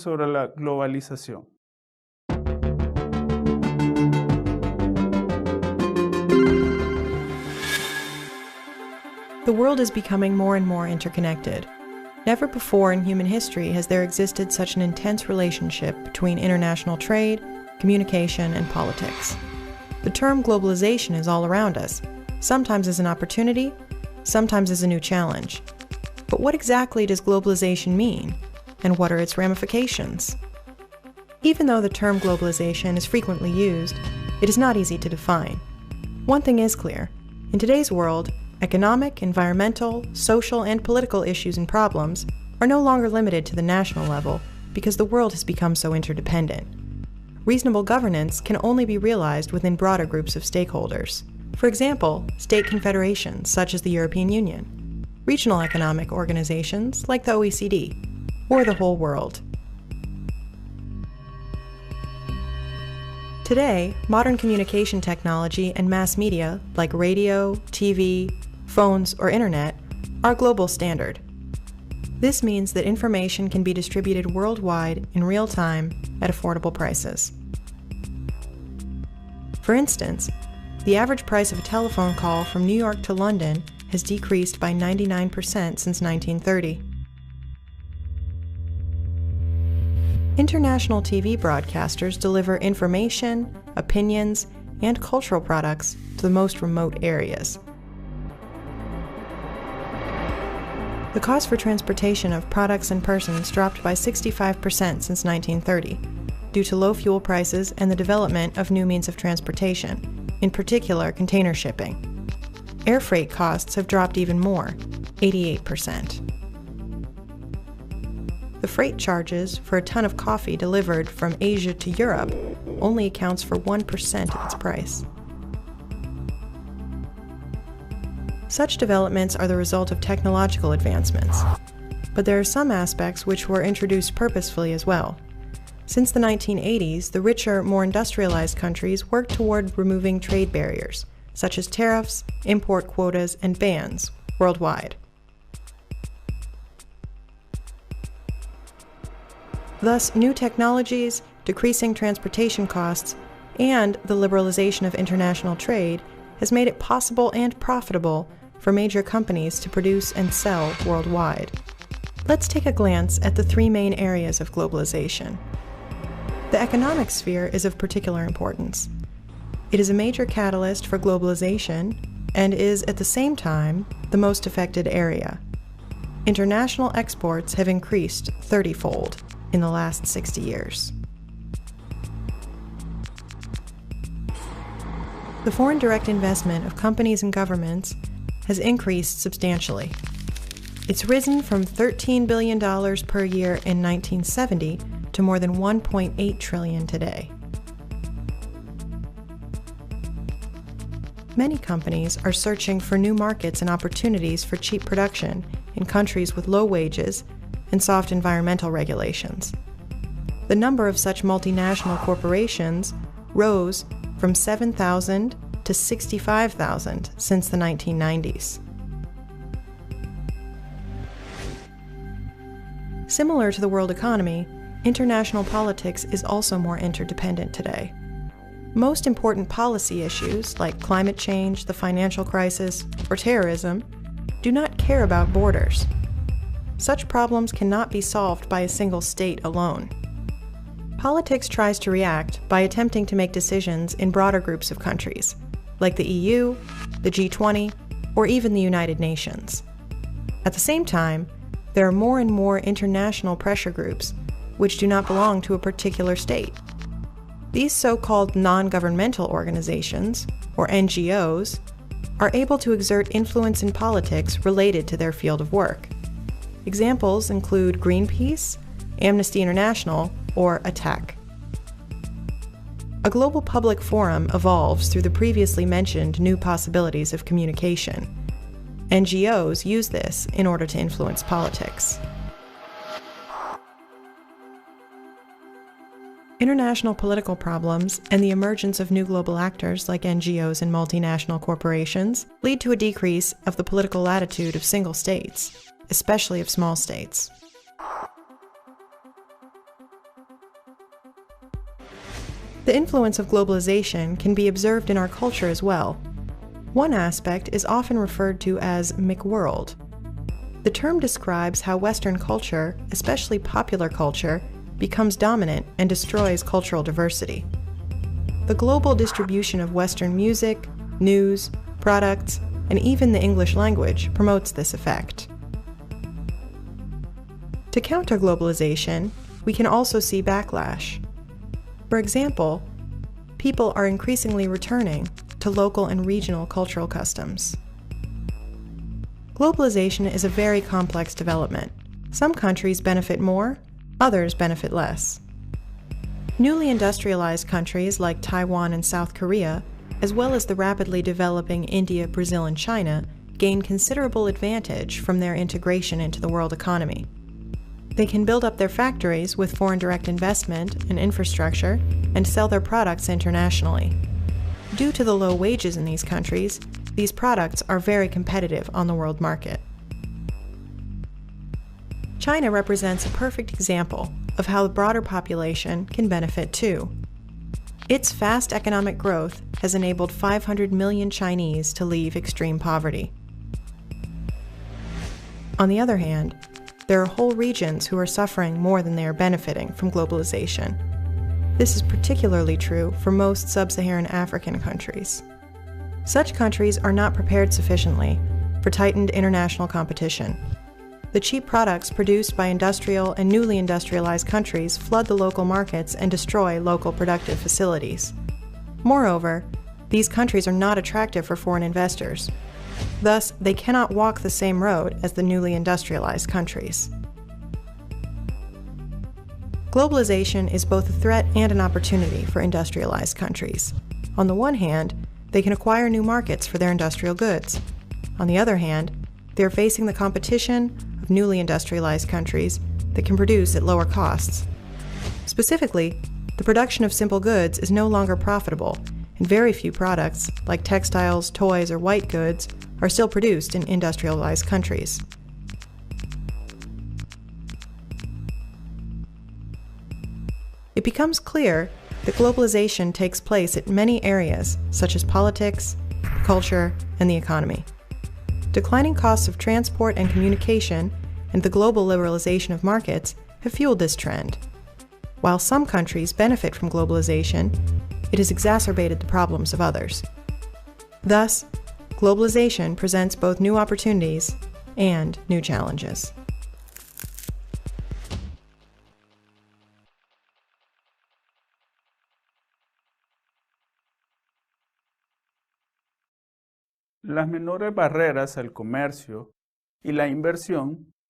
sobre la globalización. The world is becoming more and more interconnected. Never before in human history has there existed such an intense relationship between international trade, communication, and politics. The term globalization is all around us, sometimes as an opportunity, sometimes as a new challenge. But what exactly does globalization mean, and what are its ramifications? Even though the term globalization is frequently used, it is not easy to define. One thing is clear: in today's world, economic, environmental, social, and political issues and problems are no longer limited to the national level because the world has become so interdependent. Reasonable governance can only be realized within broader groups of stakeholders. For example, state confederations such as the European Union, regional economic organizations like the OECD, or the whole world. Today, modern communication technology and mass media like radio, TV, phones, or internet are global standard. This means that information can be distributed worldwide in real time at affordable prices. For instance, the average price of a telephone call from New York to London has decreased by 99% since 1930. International TV broadcasters deliver information, opinions, and cultural products to the most remote areas. The cost for transportation of products and persons dropped by 65% since 1930, due to low fuel prices and the development of new means of transportation, in particular container shipping. Air freight costs have dropped even more, 88%. The freight charges for a ton of coffee delivered from Asia to Europe only accounts for 1% of its price. Such developments are the result of technological advancements, but there are some aspects which were introduced purposefully as well. Since the 1980s, the richer, more industrialized countries worked toward removing trade barriers, such as tariffs, import quotas, and bans worldwide. Thus, new technologies, decreasing transportation costs, and the liberalization of international trade has made it possible and profitable for major companies to produce and sell worldwide. Let's take a glance at the three main areas of globalization. The economic sphere is of particular importance. It is a major catalyst for globalization and is, at the same time, the most affected area. International exports have increased 30-fold in the last 60 years. The foreign direct investment of companies and governments has increased substantially. It's risen from $13 billion per year in 1970 to more than $1.8 trillion today. Many companies are searching for new markets and opportunities for cheap production in countries with low wages and soft environmental regulations. The number of such multinational corporations rose from 7,000 to 65,000 since the 1990s. Similar to the world economy, international politics is also more interdependent today. Most important policy issues, like climate change, the financial crisis, or terrorism, do not care about borders. Such problems cannot be solved by a single state alone. Politics tries to react by attempting to make decisions in broader groups of countries, like the EU, the G20, or even the United Nations. At the same time, there are more and more international pressure groups which do not belong to a particular state. These so-called non-governmental organizations, or NGOs, are able to exert influence in politics related to their field of work. Examples include Greenpeace, Amnesty International, or ATTAC. A global public forum evolves through the previously mentioned new possibilities of communication. NGOs use this in order to influence politics. International political problems and the emergence of new global actors like NGOs and multinational corporations lead to a decrease of the political latitude of single states, especially of small states. The influence of globalization can be observed in our culture as well. One aspect is often referred to as McWorld. The term describes how Western culture, especially popular culture, becomes dominant and destroys cultural diversity. The global distribution of Western music, news, products, and even the English language promotes this effect. To counter globalization, we can also see backlash. For example, people are increasingly returning to local and regional cultural customs. Globalization is a very complex development. Some countries benefit more, others benefit less. Newly industrialized countries like Taiwan and South Korea, as well as the rapidly developing India, Brazil, and China, gain considerable advantage from their integration into the world economy. They can build up their factories with foreign direct investment and infrastructure and sell their products internationally. Due to the low wages in these countries, these products are very competitive on the world market. China represents a perfect example of how the broader population can benefit too. Its fast economic growth has enabled 500 million Chinese to leave extreme poverty. On the other hand, there are whole regions who are suffering more than they are benefiting from globalization. This is particularly true for most sub-Saharan African countries. Such countries are not prepared sufficiently for tightened international competition. The cheap products produced by industrial and newly industrialized countries flood the local markets and destroy local productive facilities. Moreover, these countries are not attractive for foreign investors. Thus, they cannot walk the same road as the newly industrialized countries. Globalization is both a threat and an opportunity for industrialized countries. On the one hand, they can acquire new markets for their industrial goods. On the other hand, they are facing the competition of newly industrialized countries that can produce at lower costs. Specifically, the production of simple goods is no longer profitable, and very few products, like textiles, toys, or white goods, are still produced in industrialized countries. It becomes clear that globalization takes place at many areas, such as politics, culture, and the economy. Declining costs of transport and communication and the global liberalization of markets have fueled this trend. While some countries benefit from globalization, it has exacerbated the problems of others. Thus, globalization presents both new opportunities and new challenges. Las menores barreras al comercio y la inversión